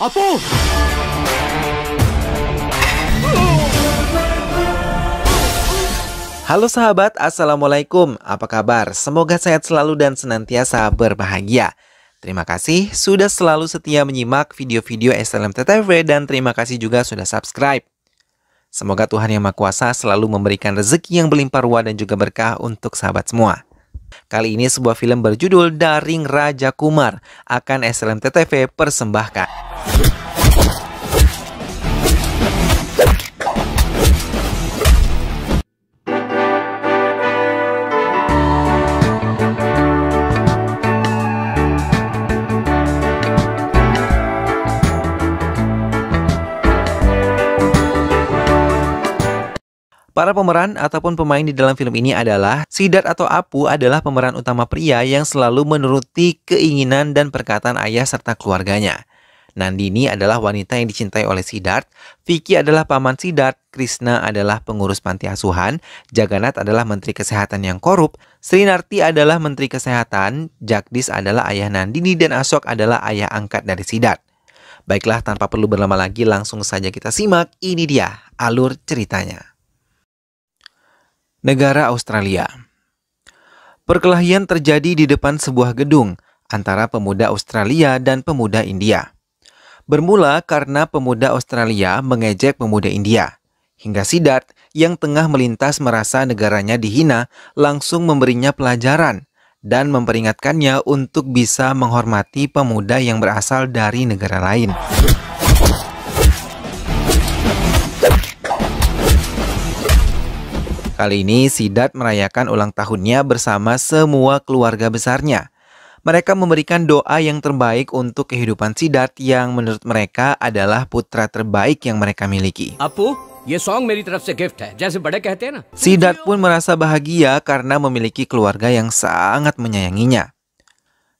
Apo! Halo sahabat, Assalamualaikum. Apa kabar? Semoga sehat selalu dan senantiasa berbahagia. Terima kasih sudah selalu setia menyimak video-video SLMTTV dan terima kasih juga sudah subscribe. Semoga Tuhan Yang Maha Kuasa selalu memberikan rezeki yang berlimpah ruah dan juga berkah untuk sahabat semua. Kali ini sebuah film berjudul Daring Raja Kumar akan SLMTTV persembahkan. Para pemeran ataupun pemain di dalam film ini adalah Siddharth atau Apu adalah pemeran utama pria yang selalu menuruti keinginan dan perkataan ayah serta keluarganya. Nandini adalah wanita yang dicintai oleh Siddharth, Vicky adalah paman Siddharth, Krishna adalah pengurus panti asuhan, Jagannath adalah menteri kesehatan yang korup, Srinarti adalah menteri kesehatan, Jagdish adalah ayah Nandini dan Ashok adalah ayah angkat dari Siddharth. Baiklah, tanpa perlu berlama lagi langsung saja kita simak, ini dia alur ceritanya. Negara Australia. Perkelahian terjadi di depan sebuah gedung antara pemuda Australia dan pemuda India. Bermula karena pemuda Australia mengejek pemuda India. Hingga Siddharth yang tengah melintas merasa negaranya dihina langsung memberinya pelajaran dan memperingatkannya untuk bisa menghormati pemuda yang berasal dari negara lain. Kali ini Siddharth merayakan ulang tahunnya bersama semua keluarga besarnya. Mereka memberikan doa yang terbaik untuk kehidupan Siddharth yang menurut mereka adalah putra terbaik yang mereka miliki. Apu, ये song मेरी तरफ से gift है, जैसे बड़े कहते हैं ना. Siddharth pun merasa bahagia karena memiliki keluarga yang sangat menyayanginya.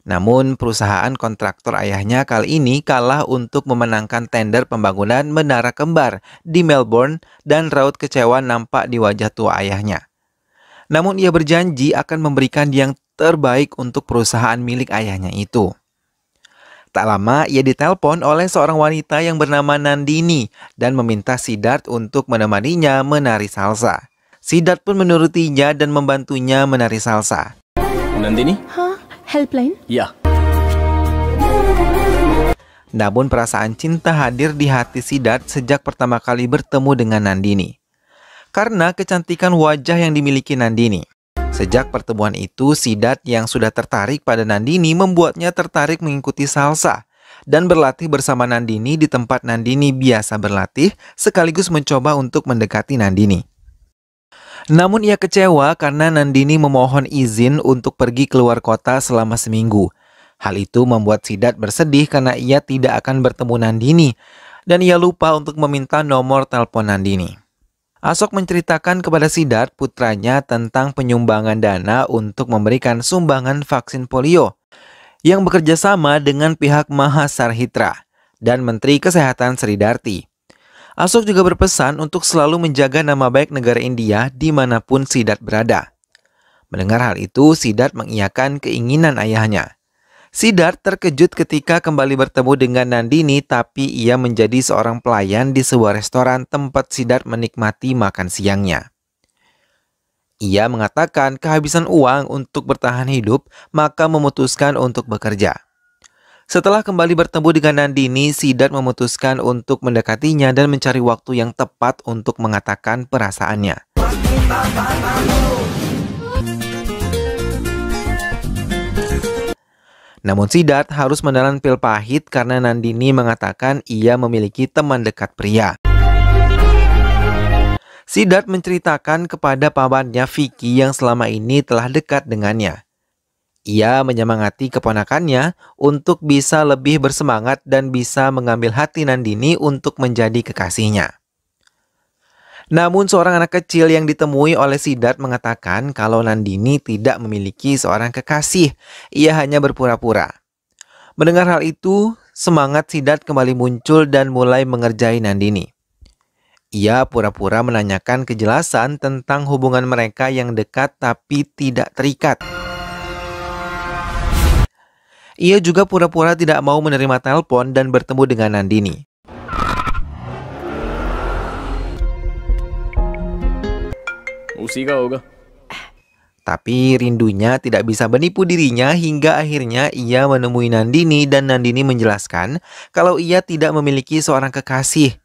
Namun perusahaan kontraktor ayahnya kali ini kalah untuk memenangkan tender pembangunan menara kembar di Melbourne dan raut kecewa nampak di wajah tua ayahnya. Namun ia berjanji akan memberikan yang terbaik untuk perusahaan milik ayahnya itu. Tak lama ia ditelepon oleh seorang wanita yang bernama Nandini dan meminta Siddharth untuk menemaninya menari salsa. Siddharth pun menurutinya dan membantunya menari salsa. Nandini? Helpline? Ya. Namun perasaan cinta hadir di hati Siddharth sejak pertama kali bertemu dengan Nandini. Karena kecantikan wajah yang dimiliki Nandini. Sejak pertemuan itu, Siddharth yang sudah tertarik pada Nandini membuatnya tertarik mengikuti salsa dan berlatih bersama Nandini di tempat Nandini biasa berlatih sekaligus mencoba untuk mendekati Nandini. Namun ia kecewa karena Nandini memohon izin untuk pergi keluar kota selama seminggu. Hal itu membuat Siddharth bersedih karena ia tidak akan bertemu Nandini dan ia lupa untuk meminta nomor telepon Nandini. Ashok menceritakan kepada Siddharth putranya tentang penyumbangan dana untuk memberikan sumbangan vaksin polio yang bekerja sama dengan pihak Mahasarhitra dan Menteri Kesehatan Sridarti. Ashok juga berpesan untuk selalu menjaga nama baik negara India dimanapun Siddharth berada. Mendengar hal itu, Siddharth mengiyakan keinginan ayahnya. Siddharth terkejut ketika kembali bertemu dengan Nandini, tapi ia menjadi seorang pelayan di sebuah restoran tempat Siddharth menikmati makan siangnya. Ia mengatakan kehabisan uang untuk bertahan hidup, maka memutuskan untuk bekerja. Setelah kembali bertemu dengan Nandini, Siddharth memutuskan untuk mendekatinya dan mencari waktu yang tepat untuk mengatakan perasaannya. Namun Siddharth harus menelan pil pahit karena Nandini mengatakan ia memiliki teman dekat pria. Siddharth menceritakan kepada pamannya Vicky yang selama ini telah dekat dengannya. Ia menyemangati keponakannya untuk bisa lebih bersemangat dan bisa mengambil hati Nandini untuk menjadi kekasihnya. Namun seorang anak kecil yang ditemui oleh Siddharth mengatakan kalau Nandini tidak memiliki seorang kekasih, ia hanya berpura-pura. Mendengar hal itu, semangat Siddharth kembali muncul dan mulai mengerjai Nandini. Ia pura-pura menanyakan kejelasan tentang hubungan mereka yang dekat tapi tidak terikat. Ia juga pura-pura tidak mau menerima telepon dan bertemu dengan Nandini. उसी का होगा। Tapi rindunya tidak bisa menipu dirinya hingga akhirnya ia menemui Nandini dan Nandini menjelaskan kalau ia tidak memiliki seorang kekasih.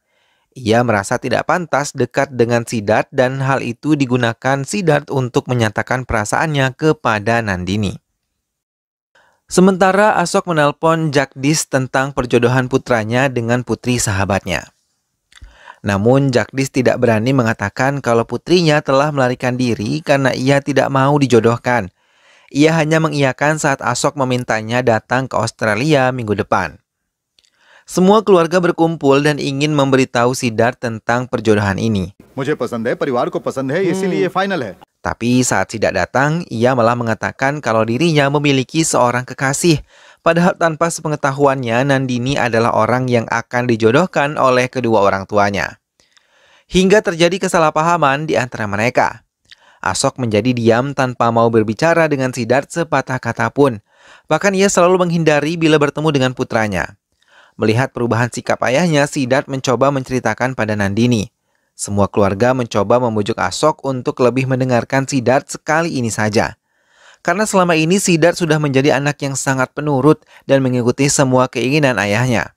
Ia merasa tidak pantas dekat dengan Siddharth dan hal itu digunakan Siddharth untuk menyatakan perasaannya kepada Nandini. Sementara Ashok menelpon Jagdish tentang perjodohan putranya dengan putri sahabatnya. Namun Jagdish tidak berani mengatakan kalau putrinya telah melarikan diri karena ia tidak mau dijodohkan. Ia hanya mengiyakan saat Ashok memintanya datang ke Australia minggu depan. Semua keluarga berkumpul dan ingin memberitahu Siddharth tentang perjodohan ini. मुझे पसंद है, परिवार को पसंद है, इसीलिए फाइनल है. Tapi saat Siddharth datang, ia malah mengatakan kalau dirinya memiliki seorang kekasih. Padahal tanpa sepengetahuannya, Nandini adalah orang yang akan dijodohkan oleh kedua orang tuanya. Hingga terjadi kesalahpahaman di antara mereka. Ashok menjadi diam tanpa mau berbicara dengan Siddharth sepatah kata pun. Bahkan ia selalu menghindari bila bertemu dengan putranya. Melihat perubahan sikap ayahnya, Siddharth mencoba menceritakan pada Nandini. Semua keluarga mencoba membujuk Ashok untuk lebih mendengarkan Siddharth sekali ini saja. Karena selama ini Siddharth sudah menjadi anak yang sangat penurut dan mengikuti semua keinginan ayahnya.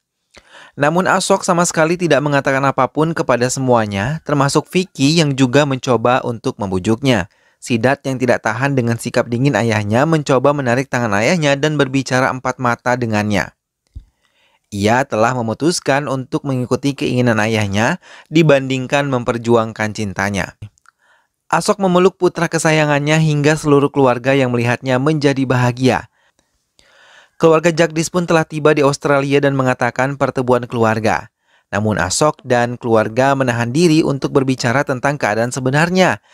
Namun Ashok sama sekali tidak mengatakan apapun kepada semuanya, termasuk Vicky yang juga mencoba untuk membujuknya. Siddharth yang tidak tahan dengan sikap dingin ayahnya mencoba menarik tangan ayahnya dan berbicara empat mata dengannya. Ia telah memutuskan untuk mengikuti keinginan ayahnya dibandingkan memperjuangkan cintanya. Ashok memeluk putra kesayangannya hingga seluruh keluarga yang melihatnya menjadi bahagia. Keluarga Jagdish pun telah tiba di Australia dan mengatakan pertemuan keluarga. Namun Ashok dan keluarga menahan diri untuk berbicara tentang keadaan sebenarnya.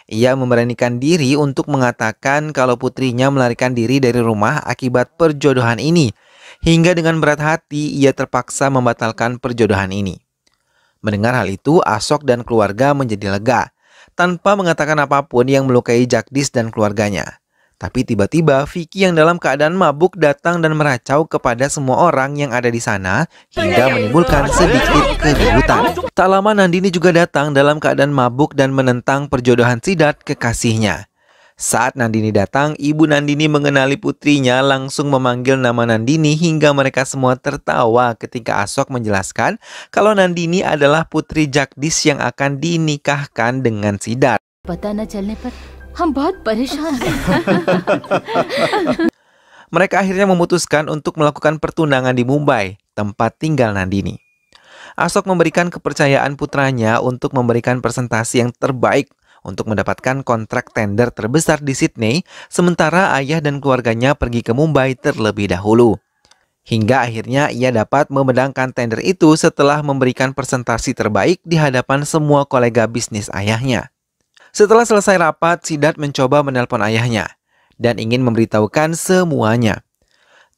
Ia memberanikan diri untuk mengatakan kalau putrinya melarikan diri dari rumah akibat perjodohan ini. Hingga dengan berat hati ia terpaksa membatalkan perjodohan ini. Mendengar hal itu, Ashok dan keluarga menjadi lega. Tanpa mengatakan apapun yang melukai Jagdish dan keluarganya. Tapi tiba-tiba Vicky yang dalam keadaan mabuk datang dan meracau kepada semua orang yang ada di sana hingga menimbulkan sedikit keributan. Tak lama Nandini juga datang dalam keadaan mabuk dan menentang perjodohan Siddharth kekasihnya. Saat Nandini datang, ibu Nandini mengenali putrinya langsung memanggil nama Nandini hingga mereka semua tertawa ketika Ashok menjelaskan kalau Nandini adalah putri Jagdish yang akan dinikahkan dengan Siddharth. पता न चलने पर हम बहुत परेशान हैं। Mereka akhirnya memutuskan untuk melakukan pertunangan di Mumbai, tempat tinggal Nandini. Ashok memberikan kepercayaan putranya untuk memberikan presentasi yang terbaik untuk mendapatkan kontrak tender terbesar di Sydney, sementara ayah dan keluarganya pergi ke Mumbai terlebih dahulu. Hingga akhirnya ia dapat memenangkan tender itu setelah memberikan presentasi terbaik di hadapan semua kolega bisnis ayahnya. Setelah selesai rapat, Siddharth mencoba menelpon ayahnya dan ingin memberitahukan semuanya.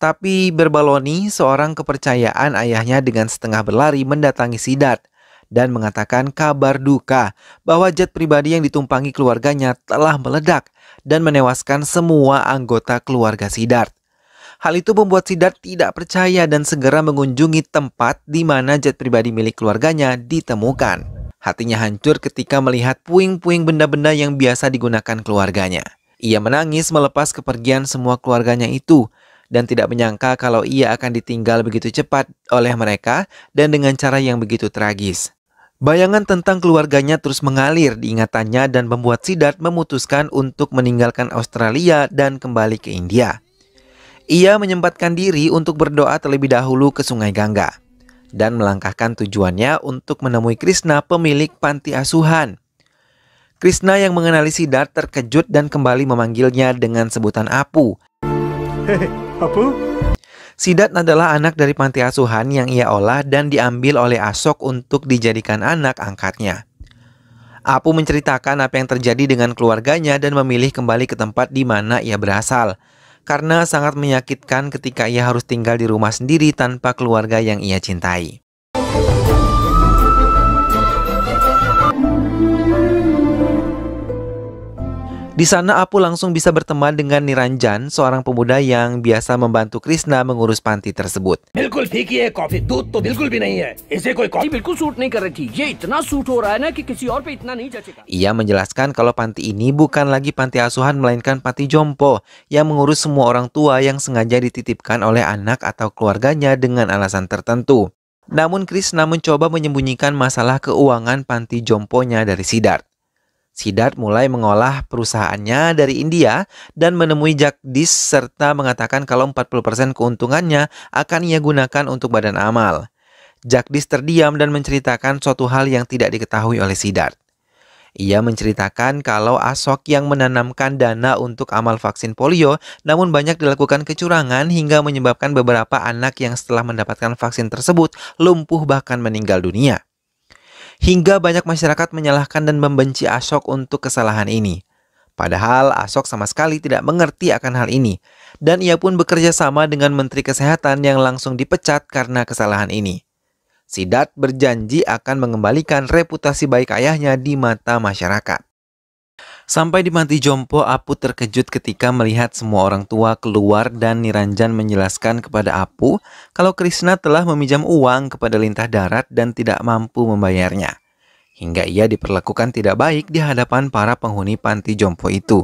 Tapi berbaloni, seorang kepercayaan ayahnya dengan setengah berlari mendatangi Siddharth dan mengatakan kabar duka bahwa jet pribadi yang ditumpangi keluarganya telah meledak dan menewaskan semua anggota keluarga Siddharth. Hal itu membuat Siddharth tidak percaya dan segera mengunjungi tempat di mana jet pribadi milik keluarganya ditemukan. Hatinya hancur ketika melihat puing-puing benda-benda yang biasa digunakan keluarganya. Ia menangis melepas kepergian semua keluarganya itu dan tidak menyangka kalau ia akan ditinggal begitu cepat oleh mereka dan dengan cara yang begitu tragis. Bayangan tentang keluarganya terus mengalir di ingatannya dan membuat Siddharth memutuskan untuk meninggalkan Australia dan kembali ke India. Ia menyempatkan diri untuk berdoa terlebih dahulu ke Sungai Gangga dan melangkahkan tujuannya untuk menemui Krishna, pemilik panti asuhan. Krishna yang mengenali Siddharth terkejut dan kembali memanggilnya dengan sebutan Apu. Apu? Siddharth adalah anak dari panti asuhan yang ia olah dan diambil oleh Ashok untuk dijadikan anak angkatnya. Apu menceritakan apa yang terjadi dengan keluarganya dan memilih kembali ke tempat di mana ia berasal. Karena sangat menyakitkan ketika ia harus tinggal di rumah sendiri tanpa keluarga yang ia cintai. Di sana Apu langsung bisa berteman dengan Niranjan, seorang pemuda yang biasa membantu Krishna mengurus panti tersebut. बिल्कुल फीकी है कॉफी, दूध तो बिल्कुल भी नहीं है, इसे कोई कॉफी बिल्कुल सूट नहीं कर रही थी। ये इतना सूट हो रहा है ना कि किसी और पे इतना नहीं जचेगा। Ia menjelaskan kalau panti ini bukan lagi panti asuhan melainkan panti jompo yang mengurus semua orang tua yang sengaja dititipkan oleh anak atau keluarganya dengan alasan tertentu. Namun Krishna mencoba menyembunyikan masalah keuangan panti jomponya dari Siddharth. Siddharth mulai mengolah perusahaannya dari India dan menemui Jagdish serta mengatakan kalau 40% keuntungannya akan ia gunakan untuk badan amal. Jagdish terdiam dan menceritakan suatu hal yang tidak diketahui oleh Siddharth. Ia menceritakan kalau Ashok yang menanamkan dana untuk amal vaksin polio, namun banyak dilakukan kecurangan hingga menyebabkan beberapa anak yang setelah mendapatkan vaksin tersebut lumpuh bahkan meninggal dunia. Hingga banyak masyarakat menyalahkan dan membenci Ashok untuk kesalahan ini. Padahal Ashok sama sekali tidak mengerti akan hal ini. Dan ia pun bekerja sama dengan Menteri Kesehatan yang langsung dipecat karena kesalahan ini. Siddharth berjanji akan mengembalikan reputasi baik ayahnya di mata masyarakat. Sampai di panti jompo, Apu terkejut ketika melihat semua orang tua keluar dan Niranjan menjelaskan kepada Apu kalau Krishna telah meminjam uang kepada lintah darat dan tidak mampu membayarnya. Hingga ia diperlakukan tidak baik di hadapan para penghuni panti jompo itu.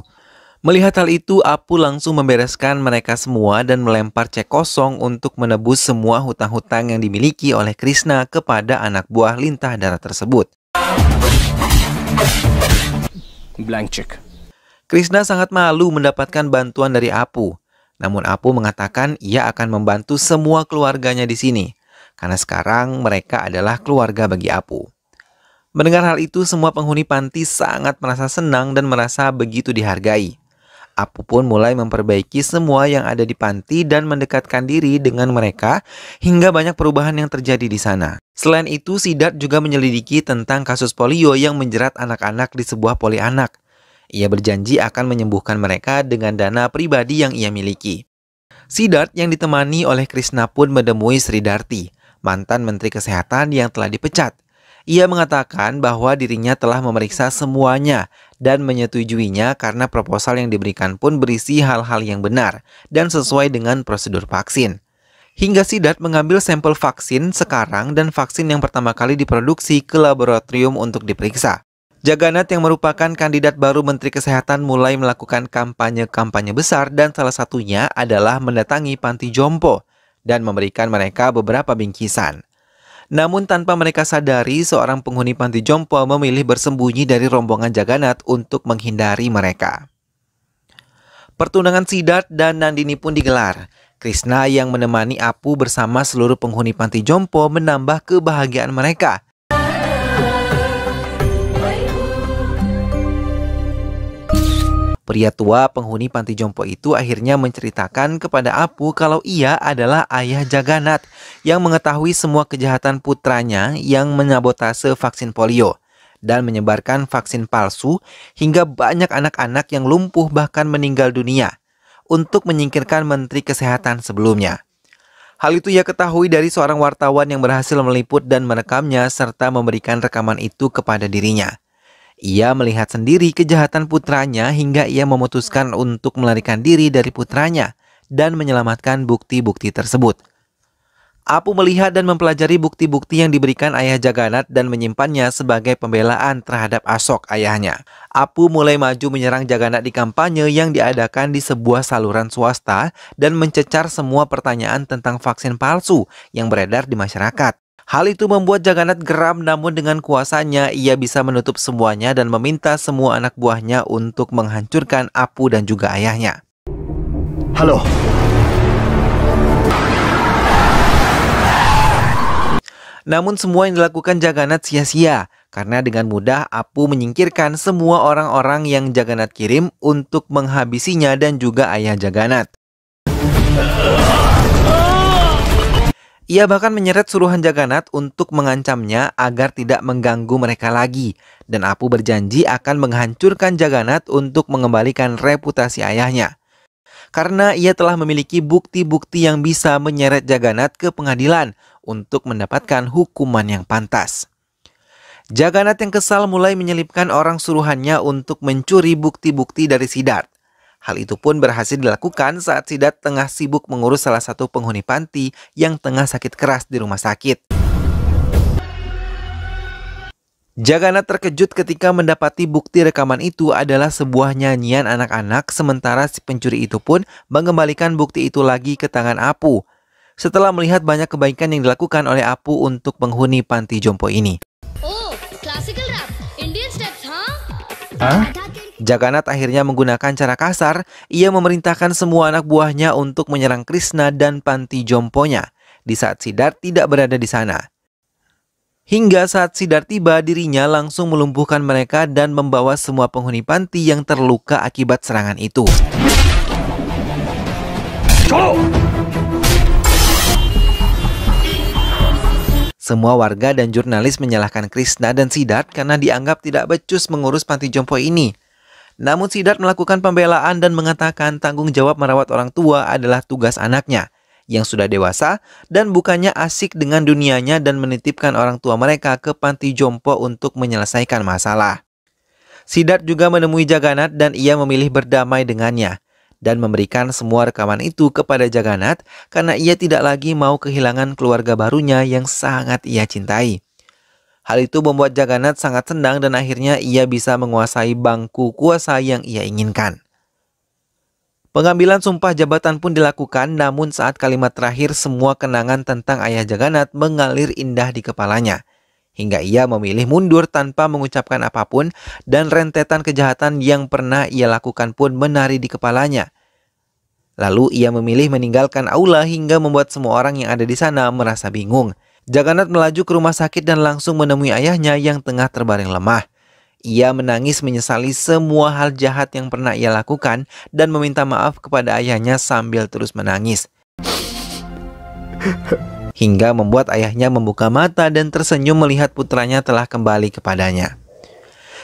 Melihat hal itu, Apu langsung membereskan mereka semua dan melempar cek kosong untuk menebus semua hutang-hutang yang dimiliki oleh Krishna kepada anak buah lintah darat tersebut. Blank check. Krishna sangat malu mendapatkan bantuan dari Apu. Namun Apu mengatakan ia akan membantu semua keluarganya di sini. Karena sekarang mereka adalah keluarga bagi Apu. Mendengar hal itu, semua penghuni panti sangat merasa senang dan merasa begitu dihargai. Apu pun mulai memperbaiki semua yang ada di panti dan mendekatkan diri dengan mereka hingga banyak perubahan yang terjadi di sana. Selain itu, Siddharth juga menyelidiki tentang kasus polio yang menjerat anak-anak di sebuah poli anak. Ia berjanji akan menyembuhkan mereka dengan dana pribadi yang ia miliki. Siddharth yang ditemani oleh Krishna pun menemui Sridarti, mantan Menteri Kesehatan yang telah dipecat. Ia mengatakan bahwa dirinya telah memeriksa semuanya dan menyetujuinya karena proposal yang diberikan pun berisi hal-hal yang benar dan sesuai dengan prosedur vaksin. Hingga Siddharth mengambil sampel vaksin sekarang dan vaksin yang pertama kali diproduksi ke laboratorium untuk diperiksa. Jagannath yang merupakan kandidat baru Menteri Kesehatan mulai melakukan kampanye-kampanye besar dan salah satunya adalah mendatangi panti jompo dan memberikan mereka beberapa bingkisan. Namun tanpa mereka sadari, seorang penghuni panti jompo memilih bersembunyi dari rombongan Jagannath untuk menghindari mereka. Pertunangan Siddharth dan Nandini pun digelar. Krishna yang menemani Apu bersama seluruh penghuni panti jompo menambah kebahagiaan mereka. Pria tua penghuni panti jompo itu akhirnya menceritakan kepada Apu kalau ia adalah ayah Jagannath yang mengetahui semua kejahatan putranya yang menyabotase vaksin polio dan menyebarkan vaksin palsu hingga banyak anak-anak yang lumpuh bahkan meninggal dunia untuk menyingkirkan Menteri Kesehatan sebelumnya. Hal itu ia ketahui dari seorang wartawan yang berhasil meliput dan merekamnya serta memberikan rekaman itu kepada dirinya. Ia melihat sendiri kejahatan putranya hingga ia memutuskan untuk melarikan diri dari putranya dan menyelamatkan bukti-bukti tersebut. Apu melihat dan mempelajari bukti-bukti yang diberikan ayah Jagannath dan menyimpannya sebagai pembelaan terhadap Ashok ayahnya. Apu mulai maju menyerang Jagannath di kampanye yang diadakan di sebuah saluran swasta dan mencecar semua pertanyaan tentang vaksin palsu yang beredar di masyarakat. Hal itu membuat Jagannath geram, namun dengan kuasanya ia bisa menutup semuanya dan meminta semua anak buahnya untuk menghancurkan Apu dan juga ayahnya. Halo. Namun semua yang dilakukan Jagannath sia-sia karena dengan mudah Apu menyingkirkan semua orang-orang yang Jagannath kirim untuk menghabisinya dan juga ayah Jagannath. Ia bahkan menyeret suruhan Jagannath untuk mengancamnya agar tidak mengganggu mereka lagi. Dan Apu berjanji akan menghancurkan Jagannath untuk mengembalikan reputasi ayahnya. Karena ia telah memiliki bukti-bukti yang bisa menyeret Jagannath ke pengadilan untuk mendapatkan hukuman yang pantas. Jagannath yang kesal mulai menyelipkan orang suruhannya untuk mencuri bukti-bukti dari Siddhartha. Hal itu pun berhasil dilakukan saat Siddhartha tengah sibuk mengurus salah satu penghuni panti yang tengah sakit keras di rumah sakit. Jagannath terkejut ketika mendapati bukti rekaman itu adalah sebuah nyanyian anak-anak, sementara si pencuri itu pun mengembalikan bukti itu lagi ke tangan Apu. Setelah melihat banyak kebaikan yang dilakukan oleh Apu untuk penghuni panti jompo ini. Classical rap, Indian steps, Jagannath akhirnya menggunakan cara kasar. Ia memerintahkan semua anak buahnya untuk menyerang Krishna dan panti jomponya di saat Siddhartha tidak berada di sana. Hingga saat Siddhartha tiba, dirinya langsung melumpuhkan mereka dan membawa semua penghuni panti yang terluka akibat serangan itu. Semua warga dan jurnalis menyalahkan Krishna dan Siddhartha karena dianggap tidak becus mengurus panti jompo ini. Namun Siddhartha melakukan pembelaan dan mengatakan tanggung jawab merawat orang tua adalah tugas anaknya yang sudah dewasa dan bukannya asik dengan dunianya dan menitipkan orang tua mereka ke panti jompo untuk menyelesaikan masalah. Siddhartha juga menemui Jagannath dan ia memilih berdamai dengannya dan memberikan semua rekaman itu kepada Jagannath karena ia tidak lagi mau kehilangan keluarga barunya yang sangat ia cintai. Hal itu membuat Jagannath sangat senang dan akhirnya ia bisa menguasai bangku kuasa yang ia inginkan. Pengambilan sumpah jabatan pun dilakukan, namun saat kalimat terakhir semua kenangan tentang ayah Jagannath mengalir indah di kepalanya. Hingga ia memilih mundur tanpa mengucapkan apapun dan rentetan kejahatan yang pernah ia lakukan pun menari di kepalanya. Lalu ia memilih meninggalkan aula hingga membuat semua orang yang ada di sana merasa bingung. Jagannath melaju ke rumah sakit dan langsung menemui ayahnya yang tengah terbaring lemah. Ia menangis menyesali semua hal jahat yang pernah ia lakukan dan meminta maaf kepada ayahnya sambil terus menangis. Hingga membuat ayahnya membuka mata dan tersenyum melihat putranya telah kembali kepadanya.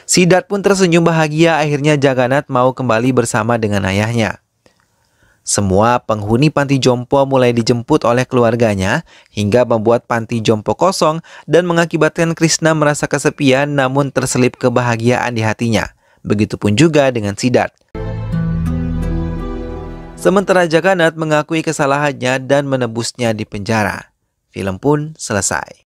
Siddhartha pun tersenyum bahagia, akhirnya Jagannath mau kembali bersama dengan ayahnya. Semua penghuni panti jompo mulai dijemput oleh keluarganya hingga membuat panti jompo kosong dan mengakibatkan Krishna merasa kesepian namun terselip kebahagiaan di hatinya. Begitupun juga dengan Siddhartha. Sementara Jagannath mengakui kesalahannya dan menebusnya di penjara. Film pun selesai.